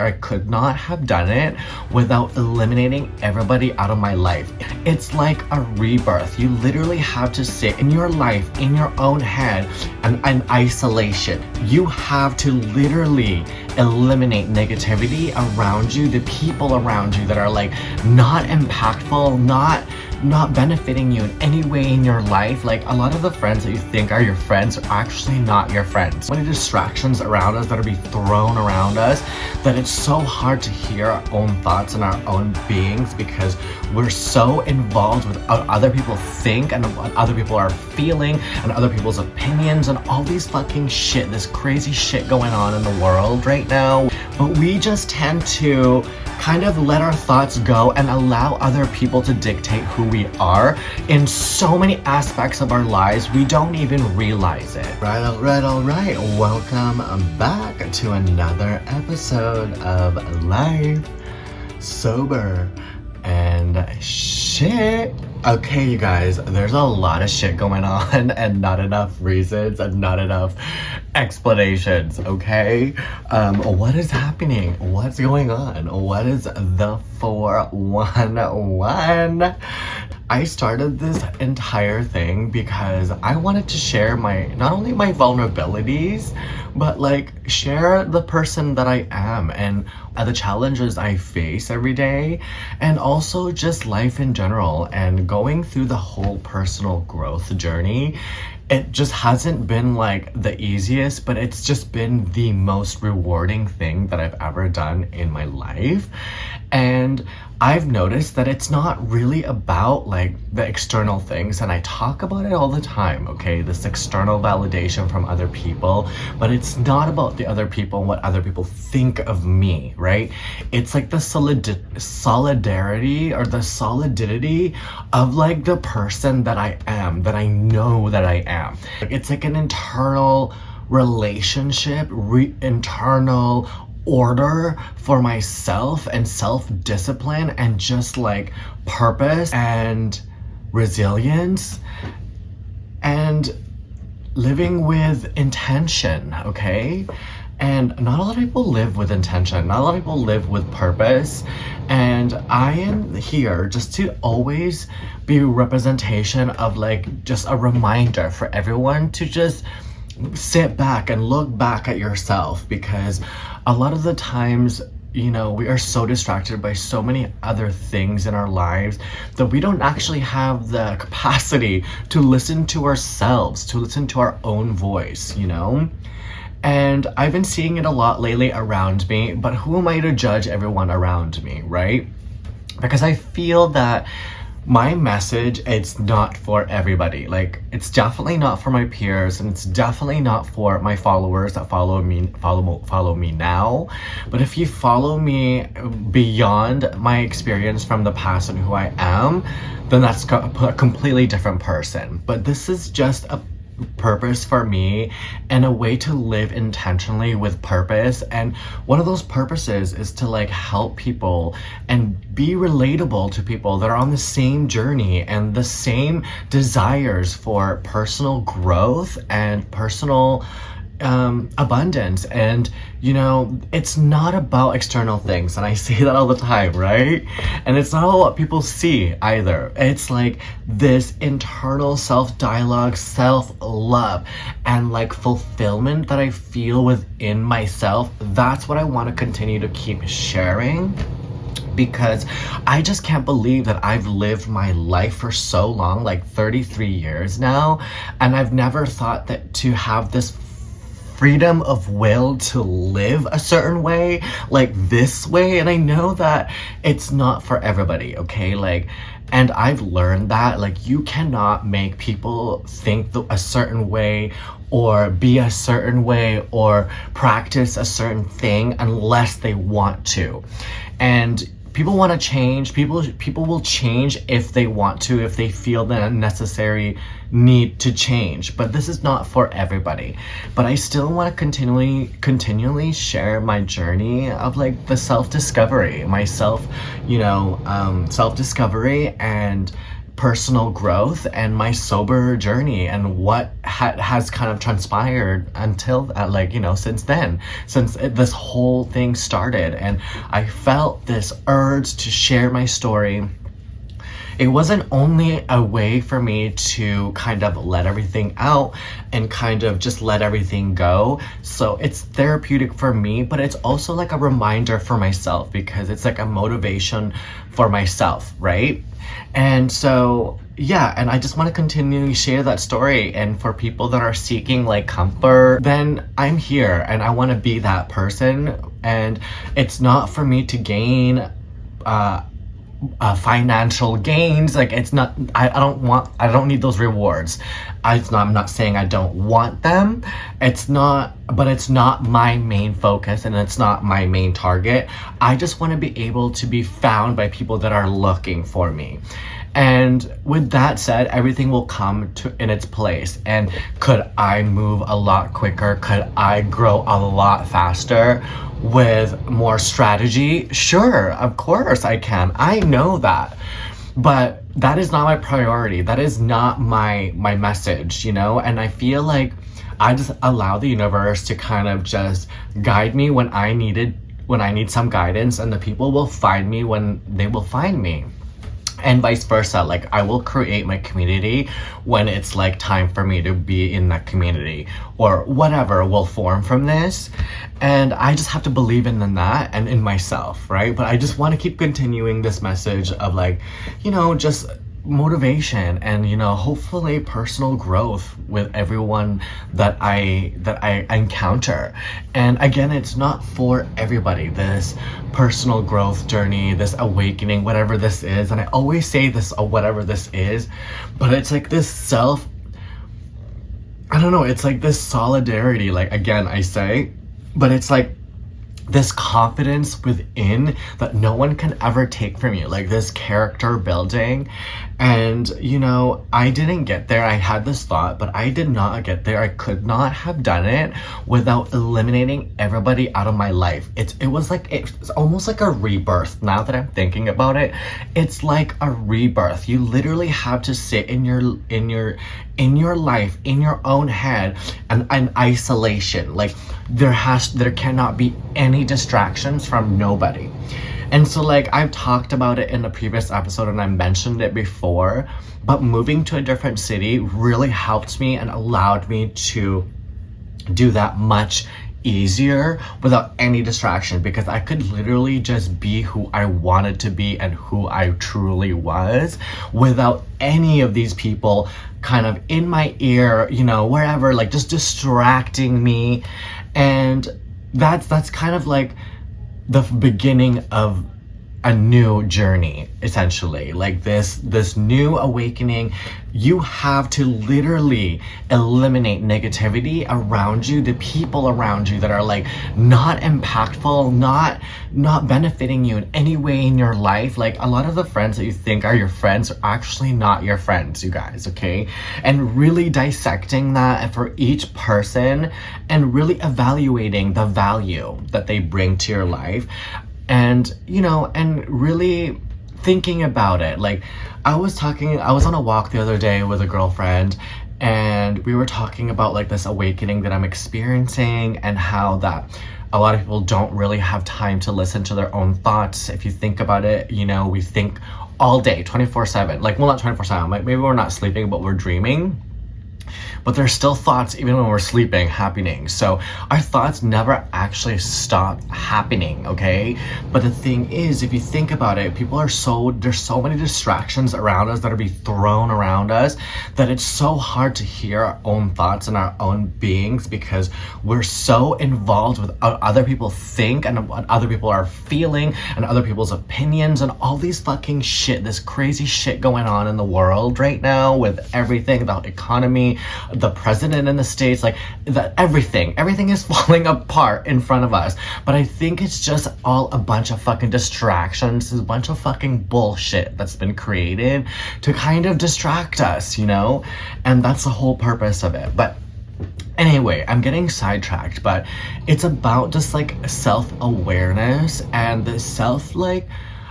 I could not have done it without eliminating everybody out of my life. It's like a rebirth. You literally have to sit in your life, in your own head, and in isolation. You have to literally eliminate negativity around you, the people around you that are like not impactful, not benefiting you in any way in your life. Like, a lot of the friends that you think are your friends are actually not your friends. So many distractions around us that are being thrown around us that it's so hard to hear our own thoughts and our own beings because we're so involved with what other people think and what other people are feeling and other people's opinions and all these fucking shit, this crazy shit going on in the world right now. But we just tend to kind of let our thoughts go and allow other people to dictate who we are in so many aspects of our lives we don't even realize it. All right. Welcome back to another episode of Life Sober and Shit. Okay, you guys, there's a lot of shit going on and not enough reasons and not enough explanations, okay? What is happening? What's going on? What is the 411? I started this entire thing because I wanted to share not only my vulnerabilities, but like share the person that I am and the challenges I face every day, and also just life in general and going through the whole personal growth journey. It just hasn't been like the easiest, but it's just been the most rewarding thing that I've ever done in my life. And I've noticed that it's not really about like the external things, and I talk about it all the time, okay? This external validation from other people, but it's not about the other people and what other people think of me, right? It's like the solidarity or the solidity of like the person that I am, that I know that I am. It's like an internal relationship, internal order for myself and self-discipline and just like purpose and resilience and living with intention, okay? And not a lot of people live with intention, not a lot of people live with purpose, and I am here just to always be a representation of like just a reminder for everyone to just sit back and look back at yourself, because a lot of the times, you know, we are so distracted by so many other things in our lives that we don't actually have the capacity to listen to ourselves, to listen to our own voice, you know? And I've been seeing it a lot lately around me, but who am I to judge everyone around me, right? Because I feel that my message, it's not for everybody. Like, it's definitely not for my peers, and it's definitely not for my followers that follow me now. But if you follow me beyond my experience from the past and who I am, then that's a completely different person. But this is just a purpose for me and a way to live intentionally with purpose. And one of those purposes is to like help people and be relatable to people that are on the same journey and the same desires for personal growth and personal abundance. And you know, it's not about external things, and I say that all the time, right? And it's not all what people see either. It's like this internal self-dialogue, self-love, and like fulfillment that I feel within myself. That's what I want to continue to keep sharing, because I just can't believe that I've lived my life for so long, like 33 years now, and I've never thought that to have this freedom of will to live a certain way, like this way. And I know that it's not for everybody, okay? Like, and I've learned that like you cannot make people think a certain way or be a certain way or practice a certain thing unless they want to. And people want to change. People will change if they want to, if they feel the necessary need to change. But this is not for everybody. But I still want to continually share my journey of like the self-discovery, self-discovery, and personal growth and my sober journey and what has kind of transpired until since then, since this whole thing started. And I felt this urge to share my story. It wasn't only a way for me to kind of let everything out and kind of just let everything go. So it's therapeutic for me, but it's also like a reminder for myself, because it's like a motivation for myself, right? And so, yeah, and I just want to continue to share that story. And for people that are seeking like comfort, then I'm here and I want to be that person. And it's not for me to gain financial gains. Like, it's not, I don't need those rewards. I'm not saying I don't want them. It's not my main focus, and it's not my main target. I just want to be able to be found by people that are looking for me. And with that said, everything will come in its place. And could I move a lot quicker? Could I grow a lot faster with more strategy? Sure, of course I can. I know that. But that is not my priority. That is not my message, you know? And I feel like I just allow the universe to kind of just guide me when I need some guidance, and the people will find me when they will find me. And vice versa. Like, I will create my community when it's like time for me to be in that community, or whatever will form from this. And I just have to believe in that and in myself, right? But I just want to keep continuing this message of like, you know, just motivation and, you know, hopefully personal growth with everyone that I encounter. And again, it's not for everybody, this personal growth journey, this awakening, whatever this is. And I always say this, whatever this is, but it's like this I don't know, it's like this solidarity, like, again, I say, but it's like this confidence within that no one can ever take from you, like this character building. And, you know, I didn't get there. I had this thought, but I did not get there. I could not have done it without eliminating everybody out of my life. It's almost like a rebirth. Now that I'm thinking about it, it's like a rebirth. You literally have to sit in your life, in your own head, and in isolation. Like, there cannot be any distractions from nobody. And so, like, I've talked about it in a previous episode and I mentioned it before, but moving to a different city really helped me and allowed me to do that much easier without any distraction, because I could literally just be who I wanted to be and who I truly was without any of these people kind of in my ear, you know, wherever, like just distracting me. And that's kind of like the beginning of a new journey, essentially, like this new awakening. You have to literally eliminate negativity around you, the people around you that are like not impactful, not benefiting you in any way in your life. Like, a lot of the friends that you think are your friends are actually not your friends, you guys, okay? And really dissecting that for each person and really evaluating the value that they bring to your life. And, you know, and really thinking about it. Like, I was on a walk the other day with a girlfriend, and we were talking about like this awakening that I'm experiencing, and how that a lot of people don't really have time to listen to their own thoughts. If you think about it, you know, we think all day, 24/7. Like, well, not 24/7, like maybe we're not sleeping, but we're dreaming. But there's still thoughts even when we're sleeping happening. So our thoughts never actually stop happening, okay? But the thing is, if you think about it, there's so many distractions around us that are being thrown around us, that it's so hard to hear our own thoughts and our own beings, because we're so involved with what other people think and what other people are feeling and other people's opinions and all these fucking shit, this crazy shit going on in the world right now with everything, the economy, the president in the States, like that, everything is falling apart in front of us. But I think it's just all a bunch of fucking distractions. It's a bunch of fucking bullshit that's been created to kind of distract us, you know? And that's the whole purpose of it. But anyway, I'm getting sidetracked, but it's about just like self-awareness and the self, like,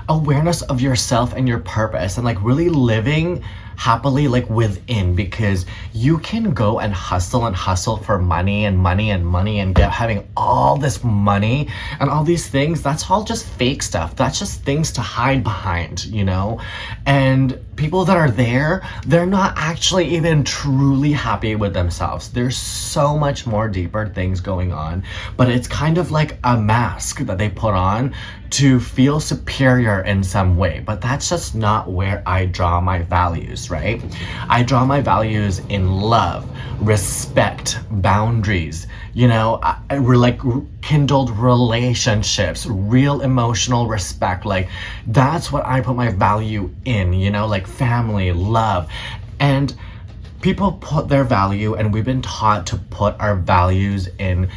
awareness of yourself and your purpose, and like really living happily like within, because you can go and hustle for money and money and money and get having all this money and all these things. That's all just fake stuff. That's just things to hide behind, you know? And people that are there, they're not actually even truly happy with themselves. There's so much more deeper things going on, but it's kind of like a mask that they put on to feel superior in some way. But that's just not where I draw my values, right? I draw my values in love, respect, boundaries, you know, we're like kindled relationships, real emotional respect. Like that's what I put my value in, you know, like family, love. And people put their value, and we've been taught to put our values in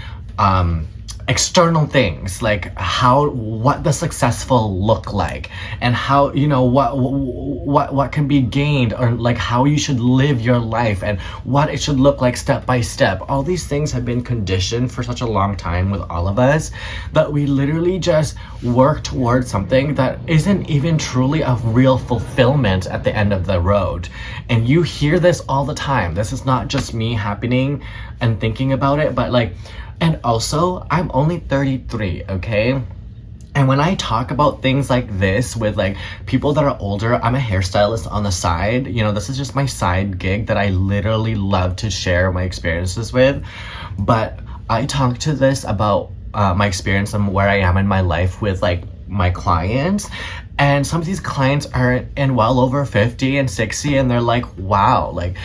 external things, like what the successful look like, and how, you know, what can be gained, or like how you should live your life and what it should look like step by step. All these things have been conditioned for such a long time with all of us that we literally just work towards something that isn't even truly of real fulfillment at the end of the road. And you hear this all the time. This is not just me happening and thinking about it, but like, and also, I'm only 33, okay? And when I talk about things like this with like people that are older, I'm a hairstylist on the side. You know, this is just my side gig that I literally love to share my experiences with. But I talk to this about my experience and where I am in my life with like my clients. And some of these clients are in well over 50 and 60, and they're like, wow, like,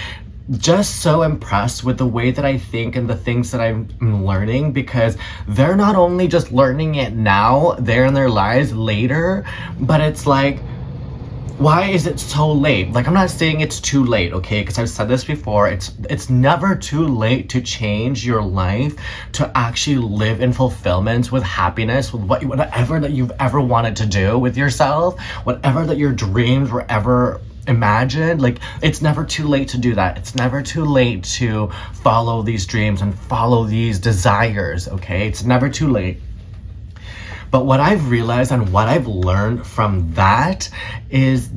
just so impressed with the way that I think and the things that I'm learning, because they're not only just learning it now, they're in their lives later, but it's like, why is it so late? Like, I'm not saying it's too late, okay? Because I've said this before, it's never too late to change your life, to actually live in fulfillment, with happiness, with whatever that you've ever wanted to do with yourself, whatever that your dreams were ever imagined. Like, it's never too late to do that. It's never too late to follow these dreams and follow these desires, okay? It's never too late. But what I've realized and what I've learned from that is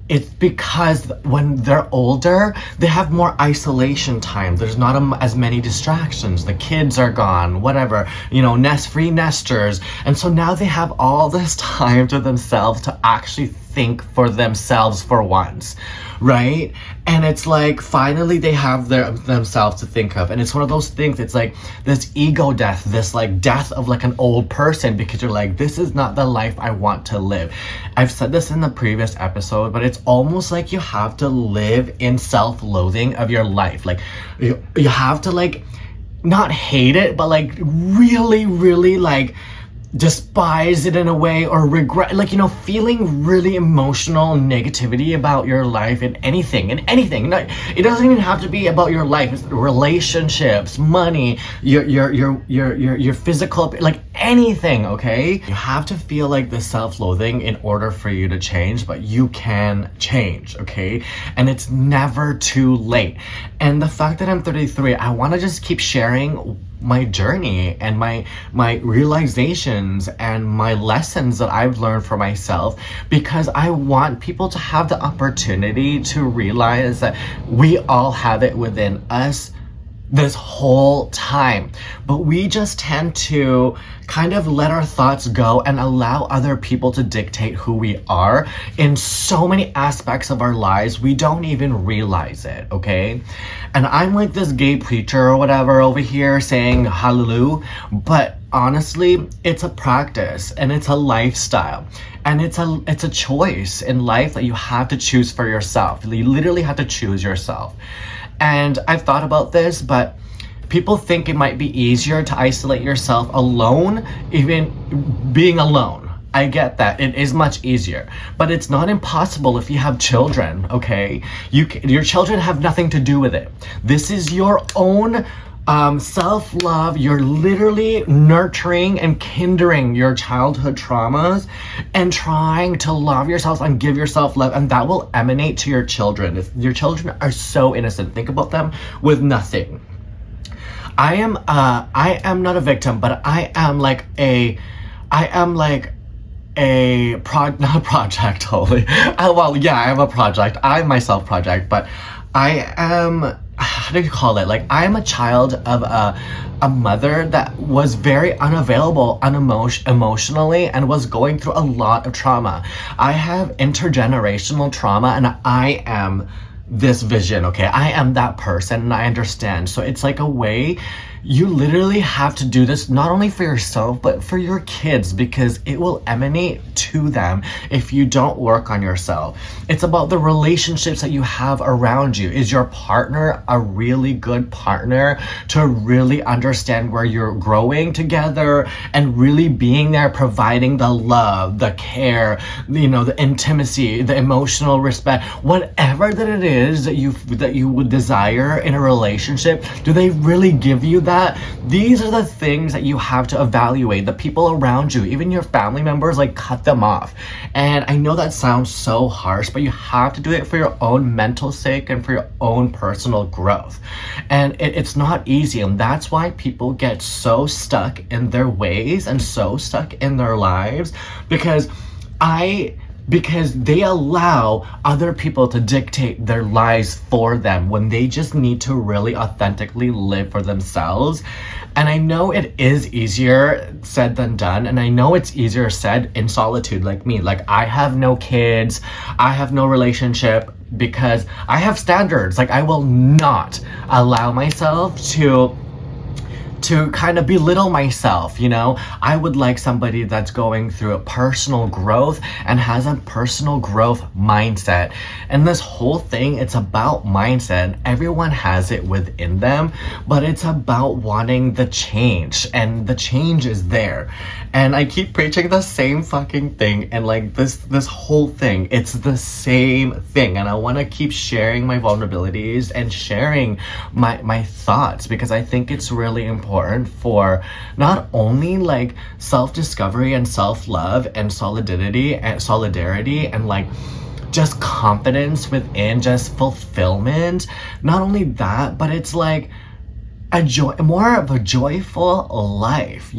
it's because when they're older, they have more isolation time. There's not as many distractions. The kids are gone, whatever, you know, free nesters. And so now they have all this time to themselves to actually think for themselves for once, right? And it's like, finally they have themselves to think of. And it's one of those things, it's like this ego death, this like death of like an old person, because you're like, this is not the life I want to live. I've said this in the previous episode, but it's almost like you have to live in self-loathing of your life. Like you have to like not hate it, but like really, really like despise it in a way, or regret, like, you know, feeling really emotional negativity about your life and anything. No, it doesn't even have to be about your life. It's relationships, money, your physical, like anything, okay? You have to feel like the self-loathing in order for you to change, but you can change, okay? And it's never too late. And the fact that I'm 33, I want to just keep sharing my journey and my realizations and my lessons that I've learned for myself, because I want people to have the opportunity to realize that we all have it within us this whole time, but we just tend to kind of let our thoughts go and allow other people to dictate who we are in so many aspects of our lives. We don't even realize it, okay? And I'm like this gay preacher or whatever over here saying hallelujah, but honestly, it's a practice and it's a lifestyle, and it's a choice in life that you have to choose for yourself. You literally have to choose yourself. And I've thought about this, but people think it might be easier to isolate yourself alone, even being alone. I get that. It is much easier, but it's not impossible if you have children, okay? Your children have nothing to do with it. This is your own self-love. You're literally nurturing and kindling your childhood traumas and trying to love yourself and give yourself love, and that will emanate to your children. Your children are so innocent. Think about them with nothing. I am not a victim, but I am like not a project, holy. Well, yeah, I am a project. I'm myself project, but I am, how do you call it? Like, I'm a child of a mother that was very unavailable emotionally and was going through a lot of trauma. I have intergenerational trauma, and I am this vision, okay? I am that person, and I understand. So it's like a way you literally have to do this not only for yourself but for your kids, because it will emanate to them if you don't work on yourself. It's about the relationships that you have around you. Is your partner a really good partner to really understand where you're growing together and really being there, providing the love, the care, the intimacy, the emotional respect, whatever that it is that you would desire in a relationship? Do they really give you that? These are the things that you have to evaluate. The people around you, even your family members, like, cut them off. And I know that sounds so harsh, but you have to do it for your own mental sake and for your own personal growth. And it's not easy, and that's why people get so stuck in their ways and so stuck in their lives, because they allow other people to dictate their lives for them when they just need to really authentically live for themselves. And I know it is easier said than done, and I know it's easier said in solitude, like me. Like, I have no kids, I have no relationship, because I have standards. Like, I will not allow myself to kind of belittle myself, I would like somebody that's going through a personal growth and has a personal growth mindset. And this whole thing, it's about mindset. Everyone has it within them, but it's about wanting the change, and the change is there. And I keep preaching the same fucking thing, and like this whole thing, it's the same thing. And I want to keep sharing my vulnerabilities and sharing my thoughts, because I think it's really important for not only like self-discovery and self-love and solidarity and like just confidence within, just fulfillment. Not only that, but it's like more of a joyful life,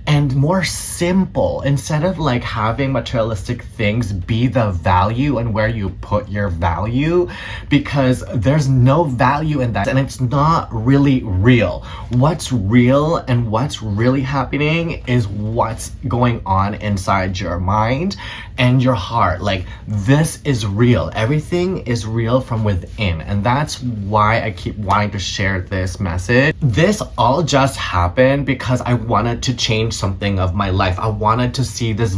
and more simple, instead of like having materialistic things be the value and where you put your value, because there's no value in that, and it's not really real. What's real and what's really happening is what's going on inside your mind and your heart. Like, this is real. Everything is real from within, and that's why I keep wanting to share this message. This all just happened because I wanted to change something of my life. I wanted to see this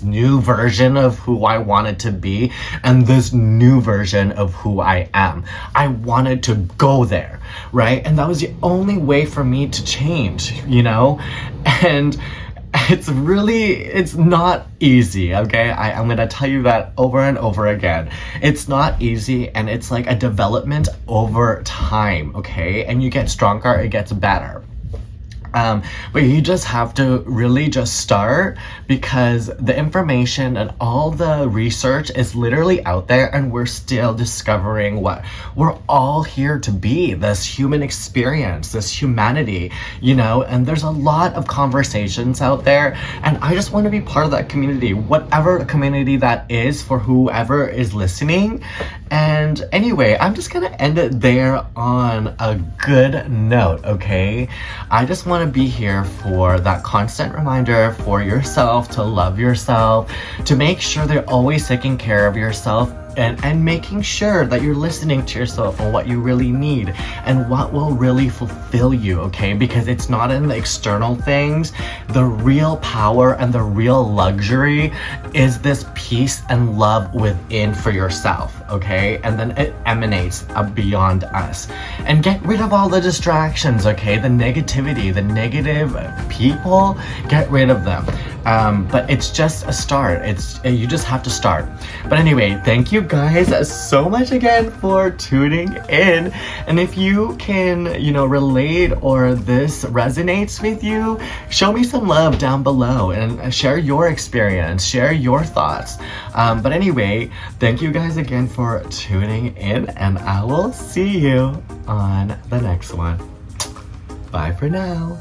new version of who I wanted to be, and this new version of who I am. I wanted to go there, right? And that was the only way for me to change, and it's not easy, okay? I'm gonna tell you that over and over again. It's not easy, and it's like a development over time, okay? And you get stronger, it gets better. But you just have to really just start, because the information and all the research is literally out there, and we're still discovering what we're all here to be, this human experience, this humanity, and there's a lot of conversations out there, and I just want to be part of that community, whatever community that is, for whoever is listening. And anyway, I'm just gonna end it there on a good note, okay? I just want to be here for that constant reminder for yourself to love yourself, to make sure they're always taking care of yourself, and making sure that you're listening to yourself and what you really need and what will really fulfill you, okay? Because it's not in the external things. The real power and the real luxury is this peace and love within for yourself, okay? And then it emanates beyond us. And get rid of all the distractions, okay? The negativity, the negative people, get rid of them. But it's just a start. You just have to start. But anyway, thank you guys so much again for tuning in. And if you can, relate, or this resonates with you, show me some love down below and share your experience, share your thoughts. But anyway, thank you guys again for tuning in, and I will see you on the next one. Bye for now.